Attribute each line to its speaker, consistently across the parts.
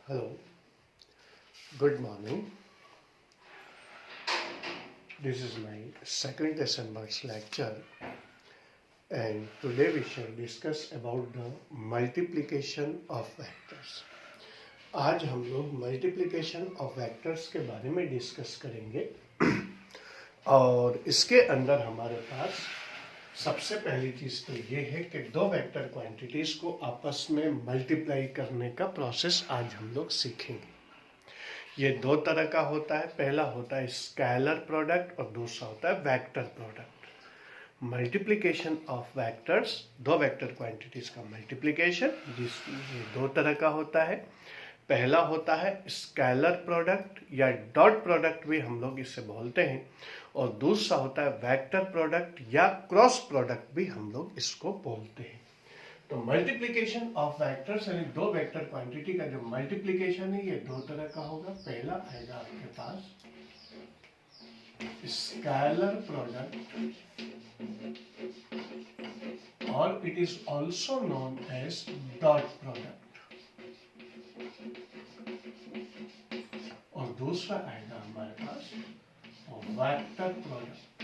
Speaker 1: Hello, good morning. This is my second December's lecture, and today we shall discuss about the multiplication of vectors. आज हम लोग multiplication of vectors के बारे में discuss करेंगे और इसके अंदर हमारे पास सबसे पहली चीज़ तो ये है कि दो वेक्टर क्वांटिटीज़ को आपस में मल्टीप्लाई करने का प्रोसेस आज हम लोग सीखेंगे। ये दो तरह का होता है। पहला होता है स्केलर प्रोडक्ट और दूसरा होता है vector product. Multiplication of vectors, दो वेक्टर क्वांटिटीज़ का मल्टीप्लिकेशन, ये दो तरह का होता है। पहला होता है स्केलर प्रोडक्ट या डॉट प्रोडक्ट भी हम लोग इसे बोलते हैं, और दूसरा होता है वेक्टर प्रोडक्ट या क्रॉस प्रोडक्ट भी हम लोग इसको बोलते हैं। तो मल्टीप्लिकेशन ऑफ वेक्टर्स यानी दो वेक्टर क्वांटिटी का जो मल्टीप्लिकेशन है ये दो तरह का होगा। पहला आएगा आपके पास स्केलर प्रोडक्ट और it is also known as dot product, और दूसरा आएगा हमारे पास वेक्टर प्रोडक्ट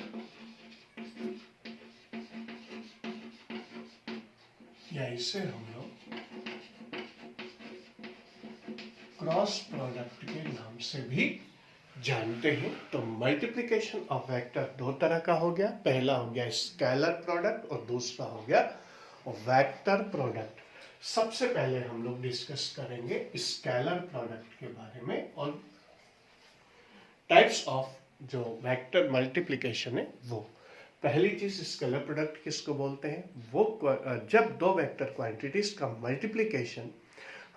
Speaker 1: या इसे हम लोग क्रॉस प्रोडक्ट के नाम से भी जानते हैं। तो मल्टीप्लिकेशन ऑफ वेक्टर दो तरह का हो गया। पहला हो गया स्केलर प्रोडक्ट और दूसरा हो गया वेक्टर प्रोडक्ट। सबसे पहले हम लोग डिस्कस करेंगे स्केलर प्रोडक्ट के बारे में और टाइप्स ऑफ जो वेक्टर मल्टीप्लिकेशन है वो। पहली चीज स्केलर प्रोडक्ट किसको बोलते हैं? वो जब दो वेक्टर क्वांटिटीज का मल्टीप्लिकेशन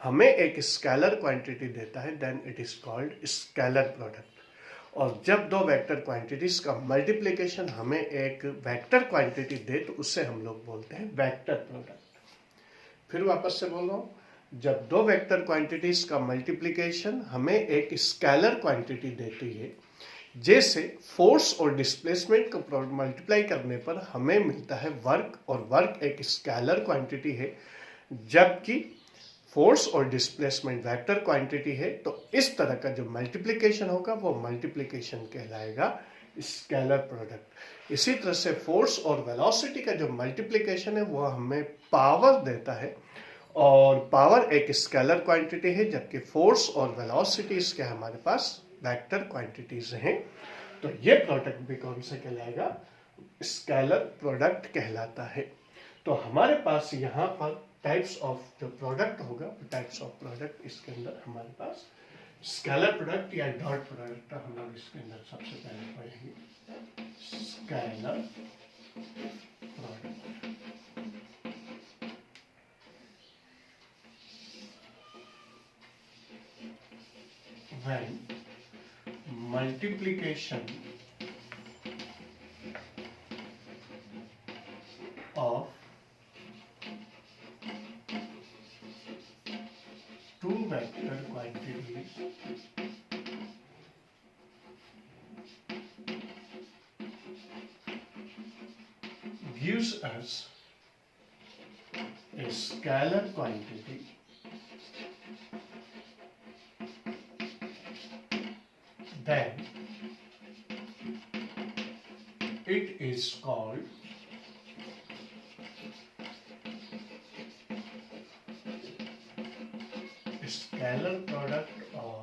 Speaker 1: हमें एक स्केलर क्वांटिटी देता है, then it is called scalar product. और जब दो वेक्टर क्वांटिटीज का मल्टीप्लिकेशन हमें एक वेक्टर क्वांटिटी दे तो उसे हम लोग बोलते हैं वेक्टर प्रोडक्ट। फिर वापस से बोल रहा हूँ, जब दो वेक्टर क्वांटिटीज का मल्टीप्लिकेशन हमें एक स्केलर क्वांटिटी देती है, जैसे फोर्स और डिस्प्लेसमेंट को मल्टीप्लाई करने पर हमें मिलता है वर्क, और वर्क एक स्केलर क्वांटिटी है, जबकि फोर्स और डिस्प्लेसमेंट वेक्टर क्वांटिटी है। तो इस तरह का जो मल्टीप्लिकेशन होगा वो मल्टीप्लिकेशन कहलाएगा स्केलर प्रोडक्ट। इसी तरह से फोर्स और वेलोसिटी का जो मल्टीप्लिकेशन है वो हमें पावर देता है, और पावर एक स्केलर क्वांटिटी है, जबकि फोर्स और वेलोसिटी इसके हमारे पास वेक्टर क्वांटिटीज हैं। तो ये प्रोडक्ट भी कौन सा कहलाएगा? स्केलर प्रोडक्ट कहलाता है। तो हमारे पास यहाँ पर टाइप्स ऑफ जो प्रोडक्ट होगा, टाइप्स ऑफ प्रोडक्ट इसके अंदर हमारे पास स्केलर प्रोडक्ट या डॉट प्रोडक्ट हम लोग इसके अंदर सबसे पहले पढ़ेंगे। Scalar product when multiplication of two vector quantities gives us a scalar quantity then it is called scalar product or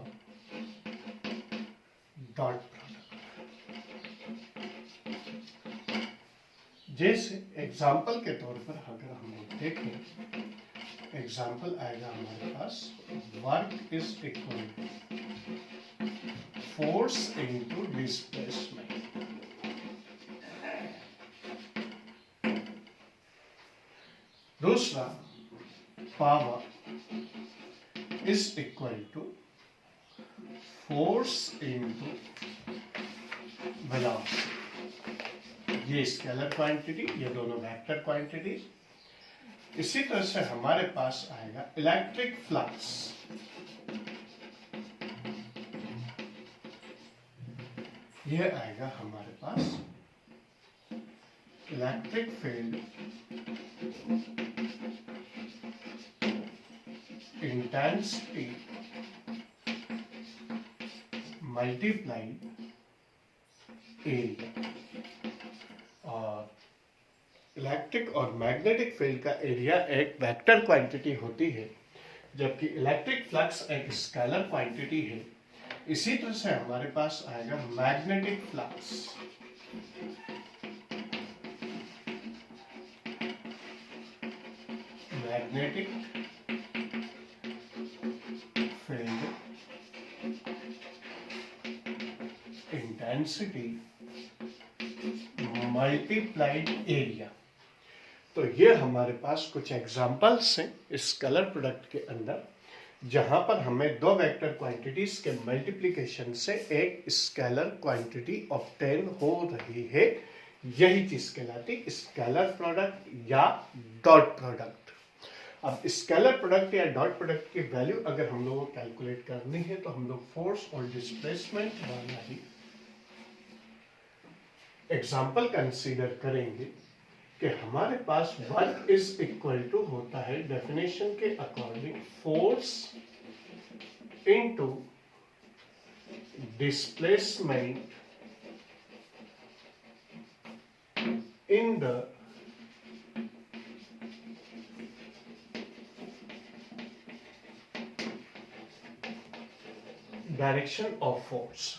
Speaker 1: dot product। जैसे एग्जाम्पल के तौर पर अगर हम लोग देखें, एग्जाम्पल आएगा हमारे पास work is equal to force into displacement. दूसरा power is equal to force into velocity. ये स्केलर क्वांटिटी, ये दोनों वेक्टर क्वांटिटी। इसी तरह से हमारे पास आएगा इलेक्ट्रिक फ्लक्स। यह आएगा हमारे पास electric field intensity multiply area. और इलेक्ट्रिक और मैग्नेटिक फील्ड का एरिया एक वेक्टर क्वांटिटी होती है, जबकि इलेक्ट्रिक फ्लक्स एक स्केलर क्वांटिटी है। इसी तरह से हमारे पास आएगा magnetic flux. Magnetic field intensity multiplied area. तो ये हमारे पास कुछ एग्जांपल्स हैं स्केलर प्रोडक्ट के अंदर, जहां पर हमें दो वेक्टर क्वांटिटीज के मल्टीप्लिकेशन से एक स्केलर क्वांटिटी ऑब्टेन हो रही है। यही चीज कहलाती स्केलर प्रोडक्ट या डॉट प्रोडक्ट। अब स्केलर प्रोडक्ट या डॉट प्रोडक्ट की वैल्यू अगर हम लोगों को कैलकुलेट करनी है तो हम लोग फोर्स और डिस्प्लेसमेंट वाला ही एग्जाम्पल कंसीडर करेंगे कि हमारे पास वर्क इज इक्वल टू होता है डेफिनेशन के according force into displacement in the direction of force.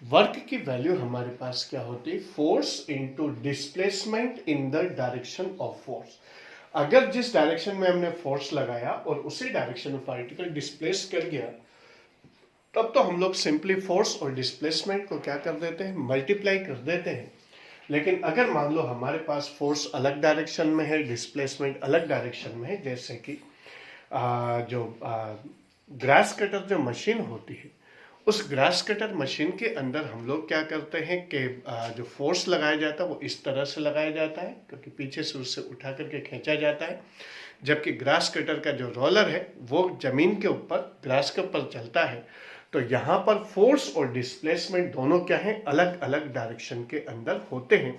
Speaker 1: Work की वैल्यू हमारे पास क्या होती है? Force into displacement in the direction of force. अगर जिस डायरेक्शन में हमने फोर्स लगाया और उसी डायरेक्शन में पार्टिकल डिस्प्लेस कर गया, तब तो हम लोग सिंपली फोर्स और डिस्प्लेसमेंट को क्या कर देते हैं? मल्टीप्लाई कर देते हैं। लेकिन अगर मान लो हमारे पास फोर्स अलग डायरेक्शन में है, डिस्प्लेसमेंट अलग डायरेक्शन में है, जैसे कि जो ग्रास कटर जो मशीन होती है, उस ग्रास कटर मशीन के अंदर हम लोग क्या करते हैं कि जो फोर्स लगाया जाता है वो इस तरह से लगाया जाता है, क्योंकि पीछे से उससे उठा करके खींचा जाता है, जबकि ग्रास कटर का जो रोलर है वो जमीन के ऊपर ग्रास के ऊपर चलता है। तो यहाँ पर फोर्स और डिस्प्लेसमेंट दोनों क्या है? अलग अलग डायरेक्शन के अंदर होते हैं।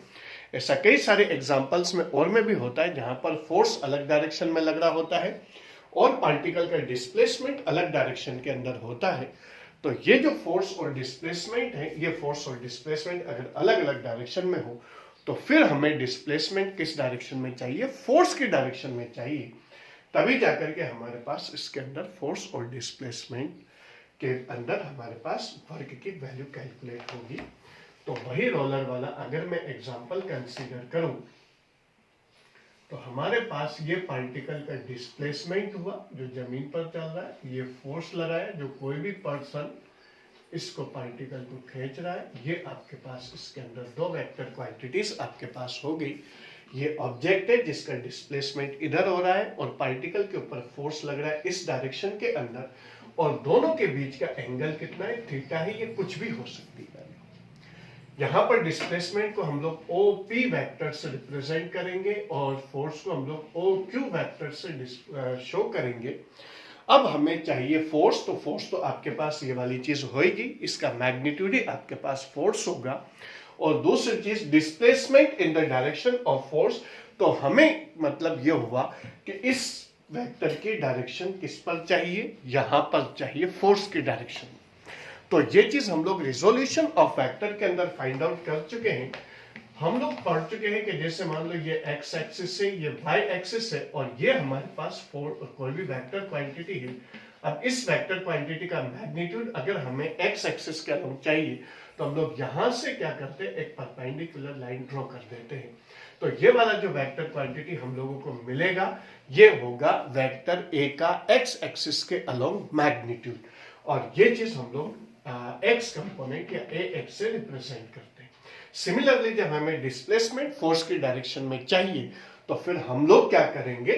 Speaker 1: ऐसा कई सारे एग्जाम्पल्स में और में भी होता है जहाँ पर फोर्स अलग डायरेक्शन में लग रहा होता है और पार्टिकल का डिस्प्लेसमेंट अलग डायरेक्शन के अंदर होता है। तो ये जो फोर्स और डिस्प्लेसमेंट है, ये फोर्स और डिस्प्लेसमेंट अगर अलग अलग डायरेक्शन में हो तो फिर हमें डिस्प्लेसमेंट किस डायरेक्शन में चाहिए? फोर्स की डायरेक्शन में चाहिए। तभी जाकर के हमारे पास इसके अंदर फोर्स और डिस्प्लेसमेंट के अंदर हमारे पास वर्क की वैल्यू कैलकुलेट होगी। तो वही रोलर वाला अगर मैं एग्जांपल कंसीडर करूं तो हमारे पास ये पार्टिकल का डिस्प्लेसमेंट हुआ जो जमीन पर चल रहा है, ये फोर्स लगाया जो कोई भी पर्सन इसको पार्टिकल को खींच रहा है। ये आपके पास इसके अंदर दो वेक्टर क्वांटिटीज आपके पास हो गई। ये ऑब्जेक्ट है जिसका डिस्प्लेसमेंट इधर हो रहा है और पार्टिकल के ऊपर फोर्स लग रहा है इस डायरेक्शन के अंदर, और दोनों के बीच का एंगल कितना है? थीटा है। ये कुछ भी हो सकती है। यहाँ पर डिस्प्लेसमेंट को हम लोग OP वेक्टर से रिप्रेजेंट करेंगे और फोर्स को हम लोग OQ वेक्टर से शो करेंगे। अब हमें चाहिए फोर्स, तो फोर्स तो आपके पास ये वाली चीज होगी, इसका मैग्नीट्यूड ही आपके पास फोर्स होगा। और दूसरी चीज displacement in the direction of force, तो हमें मतलब ये हुआ कि इस वेक्टर की डायरेक्शन किस पर चाहिए? यहाँ पर चाहिए, फोर्स की डायरेक्शन। तो ये चीज हम लोग रिजोल्यूशन ऑफ वेक्टर के अंदर फाइंड आउट कर चुके हैं। हम लोग पढ़ चुके हैं कि जैसे मान लो ये एक्स एक्सिस है, ये वाई एक्सिस है, और ये हमारे पास कोई भी वेक्टर क्वांटिटी है। अब इस वेक्टर क्वांटिटी का मैग्नीट्यूड अगर हमें एक्स एक्सिस के अलोंग चाहिए तो हम लोग यहां से क्या करते हैं? एक परपेंडिकुलर लाइन ड्रॉ कर देते हैं। तो ये वाला जो वेक्टर क्वांटिटी हम लोगों को मिलेगा ये होगा वेक्टर ए का एक्स एक्सिस के अलोंग मैग्नीट्यूड, और ये चीज हम लोग एक्स कंपोनेंट या ए एक्स से रिप्रेजेंट करते हैं। सिमिलरली जब हमें डिस्प्लेसमेंट फोर्स की डायरेक्शन में चाहिए तो फिर हम लोग क्या करेंगे?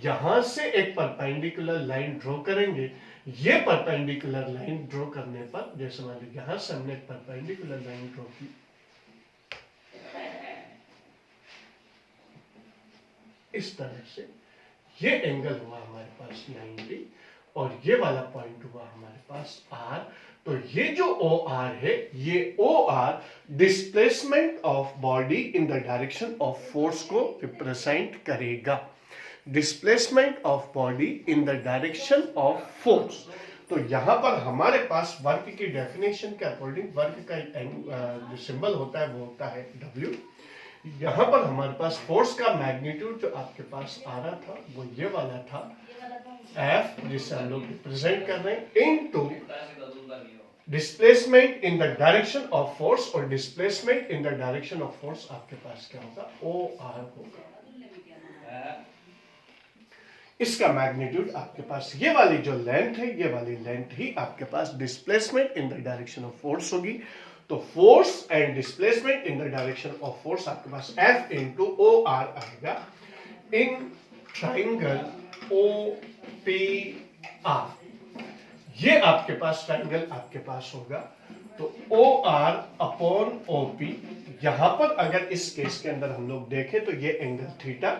Speaker 1: यहां से एक परपेंडिकुलर लाइन ड्रॉ करेंगे। ये परपेंडिकुलर लाइन ड्रॉ करने पर, जैसे मान लीजिए यहां से हमने एक परपेंडिकुलर लाइन ड्रॉ की, इस तरह से ये एंगल हुआ हमारे पास 90 और ये वाला पॉइंट हुआ हमारे पास R। तो ये जो OR है, ये OR displacement of body in the direction of force को रिप्रेजेंट करेगा। Displacement of body in the direction of force. तो यहां पर हमारे पास वर्क की डेफिनेशन के अकॉर्डिंग वर्क का जो सिंबल होता है वो होता है W। यहां पर हमारे पास फोर्स का मैग्नीट्यूड जो आपके पास आ रहा था वो ये वाला था F, जिसे हम लोग रिप्रेजेंट कर रहे हैं, into displacement in the direction of force, और displacement in the direction of force आपके पास क्या होगा, OR होगा। इसका मैग्नीट्यूड आपके पास ये वाली जो लेंथ है, ये वाली लेंथ ही आपके पास displacement in the direction of force होगी। तो force and displacement in the direction of force आपके पास F इंटू OR आएगा इन ट्राइंगल OPR। ये आपके पास ट्राइंगल आपके पास होगा। तो OR अपॉन OP, यहां पर अगर इस केस के अंदर हम लोग देखें तो ये एंगल थीटा,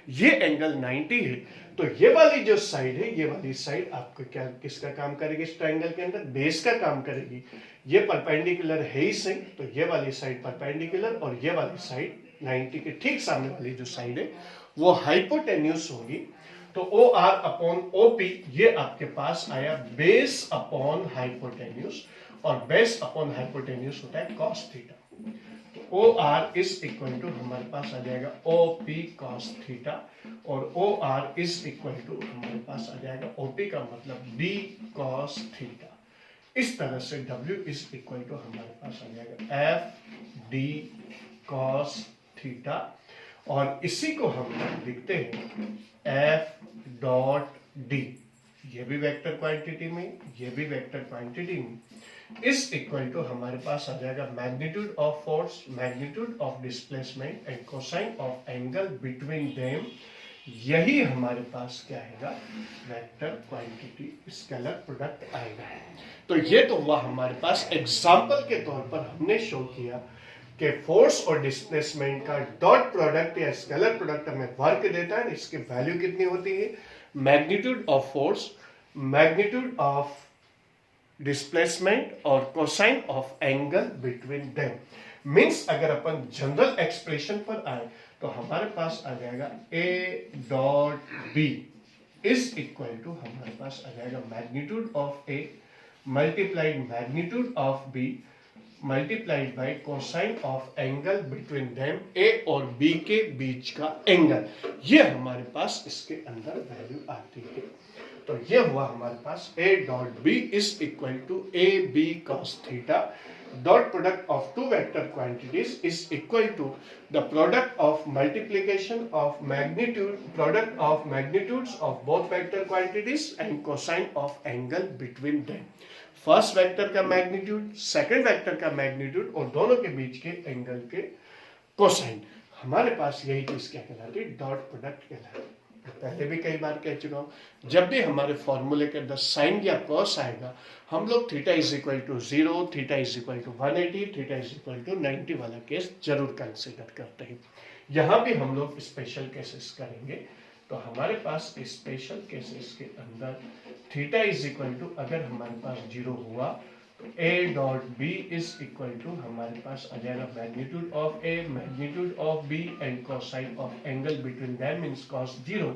Speaker 1: ये एंगल 90 है। तो ये वाली जो साइड है, ये वाली साइड आपको क्या किसका काम करेगी, इस ट्राइंगल के अंदर बेस का काम करेगी। ये परपेंडिकुलर है ही सही, तो ये वाली साइड परपेंडिकुलर और ये वाली साइड 90 के ठीक सामने वाली जो साइड है वो हाइपोटेन्यूस होगी। तो OR अपॉन OP ये आपके पास आया बेस अपॉन हाइपोटेन्यूस, और बेस अपॉन हाइपोटेन्यूस होता है cos थीटा। तो OR इज इक्वल टू हमारे पास आ जाएगा OP cos थीटा, और OR इज इक्वल टू हमारे पास आ जाएगा OP का मतलब B cos थीटा। इस तरह से W इज इक्वल टू हमारे पास आ जाएगा FD cos थीटा, और इसी को हम लिखते हैं F डॉट D। ये भी वेक्टर क्वांटिटी में, ये भी वेक्टर क्वांटिटी में, इज इक्वल टू हमारे पास आ जाएगा magnitude of force, magnitude of displacement and cosine of angle between them. यही हमारे पास क्या आएगा, वेक्टर क्वांटिटी स्केलर प्रोडक्ट आएगा। तो ये तो हुआ हमारे पास एग्जांपल के तौर पर हमने शो किया कि फोर्स और डिस्प्लेसमेंट का डॉट प्रोडक्ट या स्केलर प्रोडक्ट हमें वर्क देता है। इसकी वैल्यू कितनी होती है, magnitude of force, magnitude of displacement और cosine of angle between them. Means अगर अपन जनरल एक्सप्रेशन पर आए तो हमारे पास आ जाएगा A dot B is equal to हमारे पास आ जाएगा magnitude of A multiplied magnitude of B multiplied by cosine of angle between them, A और B के बीच का एंगल। ये हमारे पास इसके अंदर वैल्यू आती है। तो ये हुआ हमारे पास A dot B is equal to AB cos theta. Dot product of two vector quantities is equal to the product of multiplication of magnitude, product of magnitudes of both vector quantities and cosine of angle between them. First vector का magnitude, second vector का magnitude और दोनों के बीच के angle के cosine. हमारे पास यही चीज क्या कहलाती है, डॉट प्रोडक्ट कहलाती है। पहले भी कई बार कह चुका हूं, जब भी हमारे फॉर्मूले के अंदर साइन या कॉस आएगा, हम लोग theta is equal to 0, theta is equal to 180, theta is equal to 90 वाला केस जरूर कंसिडर करते हैं। यहां भी हम लोग स्पेशल केसेस करेंगे। तो हमारे पास स्पेशल केसेस के अंदर थीटा इज इक्वल टू अगर हमारे पास 0 हुआ तो A dot B is equal to हमारे पास आ जाएगा magnitude of A magnitude of B and cosine of angle between them means cos 0।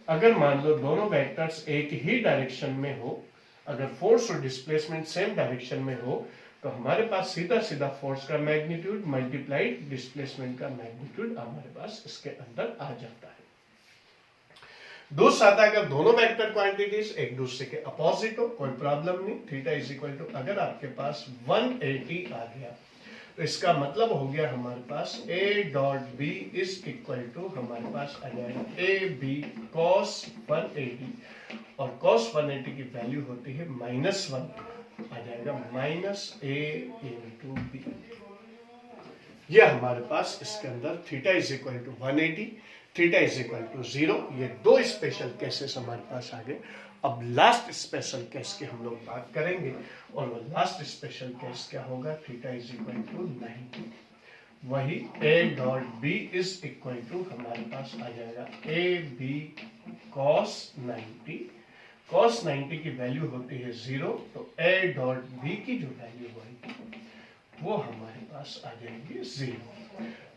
Speaker 1: अगर मान लो दोनों वेक्टर्स एक ही डायरेक्शन में हो, अगर फोर्स और डिस्प्लेसमेंट सेम डायरेक्शन में हो, तो हमारे पास सीधा सीधा फोर्स का मैग्नीट्यूड मल्टीप्लाइड डिस्प्लेसमेंट का मैग्नीट्यूड हमारे पास इसके अंदर आ जाता है। दूसरा आता है अगर दोनों वेक्टर क्वांटिटीज एक दूसरे के अपोजिट हो, कोई प्रॉब्लम नहीं। थीटा इज इक्वल टू अगर आपके पास 180 आ गया तो इसका मतलब हो गया हमारे पास A dot B is equal to हमारे पास आ जाएगा AB cos 180, और cos 180 की वैल्यू होती है -1, आ जाएगा -A इंटू B। यह हमारे पास इसके अंदर theta is equal to 180, theta is equal to 0। ये दो स्पेशल केसेस हमारे पास आ गए। अब लास्ट स्पेशल केस की हम लोग बात करेंगे, और वो लास्ट स्पेशल केस क्या होगा, थीटा इज इक्वल टू 90। वही A dot B is equal to हमारे पास आ जाएगा AB cos 90। cos 90 की वैल्यू होती है 0, तो A डॉट B की जो वैल्यू होगी वो हमारे पास आ जाएगी 0।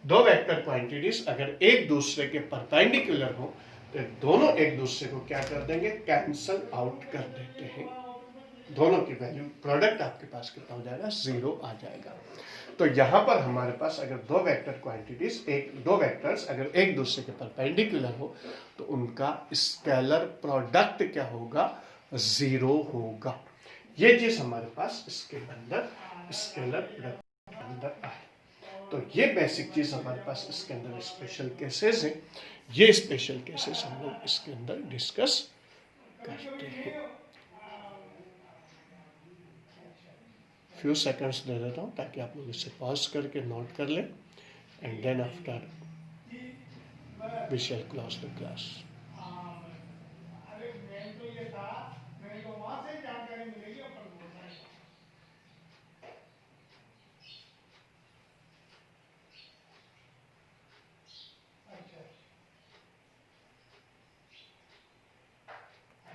Speaker 1: दो वेक्टर क्वांटिटीज अगर एक दूसरे के परपेंडिकुलर हो तो दोनों एक दूसरे को क्या कर देंगे, कैंसल आउट कर देते हैं। दोनों की वैल्यू प्रोडक्ट आपके पास कितना हो जाएगा, 0 आ जाएगा। तो यहाँ पर हमारे पास अगर दो वेक्टर क्वांटिटीज, दो वेक्टर्स अगर एक दूसरे के परपेंडिकुलर हो तो उनका स्केलर प्रोडक्ट क्या होगा, 0 होगा। ये चीज हमारे पास इसके अंदर स्केलर प्रोडक्ट के अंदर आए। तो ये बेसिक चीज हमारे पास इसके अंदर स्पेशल केसेस हैं। ये स्पेशल केसेस हम लोग इसके अंदर डिस्कस करते हैं। फ्यू सेकंड्स दे देता हूँ ताकि आप लोग इसे पॉज करके नोट कर लें, and then after we shall close the class.